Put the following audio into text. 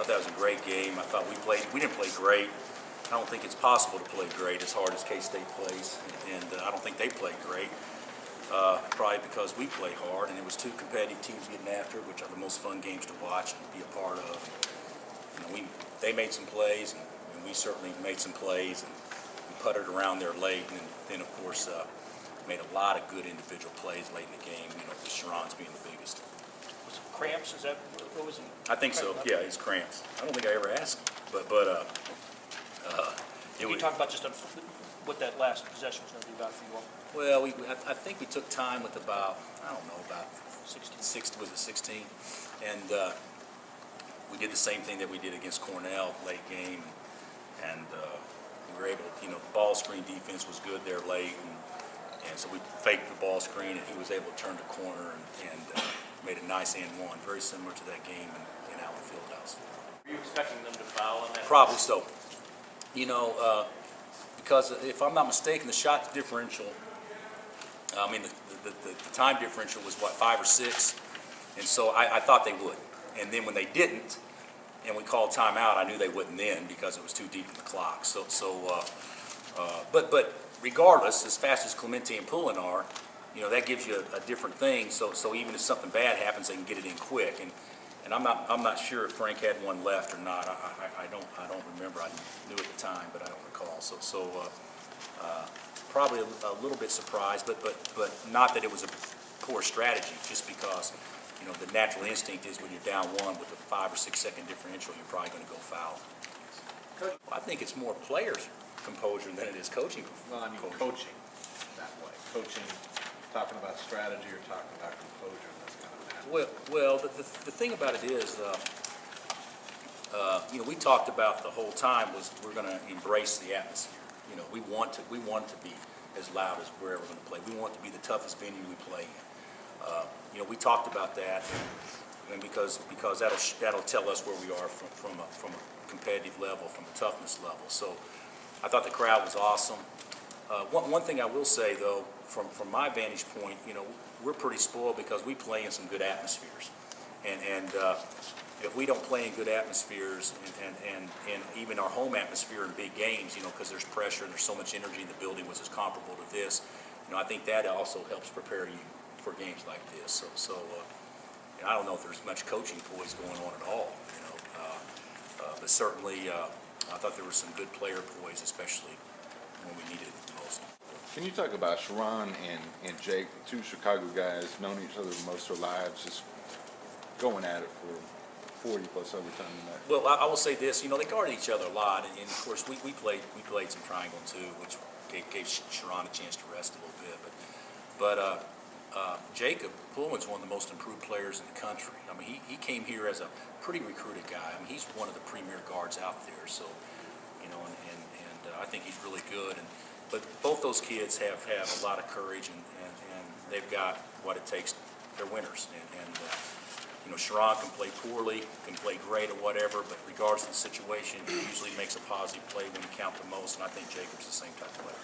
thought that was a great game. I thought we didn't play great. I don't think it's possible to play great as hard as K-State plays, and I don't think they played great. Probably because we play hard, and it was two competitive teams getting after it, which are the most fun games to watch and be a part of. You know, they made some plays, and we certainly made some plays, and we putted around there late, and then of course made a lot of good individual plays late in the game. You know, with Sharon's being the biggest. Was it cramps? Is that what was it? I think so. Yeah, it's cramps. I don't think I ever asked him, but Can you talk about just what that last possession was going to be about for you all? Well, I think we took time with about, I don't know, about 16. Was it 16? And we did the same thing that we did against Cornell late game, and we were able to, you know, the ball screen defense was good there late, and so we faked the ball screen, and he was able to turn the corner and made a nice and one, very similar to that game in Allen Fieldhouse. Were you expecting them to foul on that? Probably so. You know, because if I'm not mistaken, the shot differential, I mean, the time differential was, what, 5 or 6? And so I thought they would. And then when they didn't, and we called timeout, I knew they wouldn't then because it was too deep in the clock. But regardless, as fast as Clemente and Pullen are, you know, that gives you a different thing. So even if something bad happens, they can get it in quick. And I'm not sure if Frank had one left or not. I don't remember. I knew at the time, but I don't recall. Probably a little bit surprised, but not that it was a poor strategy. Just because, you know, the natural instinct is when you're down one with a 5 or 6 second differential, you're probably going to go foul. Well, I think it's more players' composure than it is coaching. Well, I mean, coaching that way. Coaching, talking about strategy or talking about composure. That's kind of matter. Well, the thing about it is, you know, we talked about the whole time was we're going to embrace the atmosphere. You know, we want to be as loud as we're ever going to play. We want to be the toughest venue we play in. You know, we talked about that, and because that'll tell us where we are from a competitive level, from a toughness level. So I thought the crowd was awesome. One thing I will say though, from my vantage point, you know, we're pretty spoiled because we play in some good atmospheres, and if we don't play in good atmospheres and even our home atmosphere in big games, you know, because there's pressure and there's so much energy in the building, which is comparable to this, you know, I think that also helps prepare you for games like this. So you know, I don't know if there's much coaching poise going on at all, you know, but certainly I thought there was some good player poise, especially when we needed it the most. Can you talk about Sharon and Jake, two Chicago guys, known each other most of their lives, just going at it for 40 plus overtime tonight? Well, I will say this, you know, they guarded each other a lot, and of course we played some triangle too, which gave Sharon a chance to rest a little bit. But Jacob Pullen's one of the most improved players in the country. I mean, he came here as a pretty recruited guy. I mean, he's one of the premier guards out there. So, you know, and I think he's really good. But both those kids have a lot of courage, and they've got what it takes. They're winners. You know, Sharon can play poorly, can play great or whatever, but regardless of the situation, he usually makes a positive play when he counts the most, and I think Jacob's the same type of player.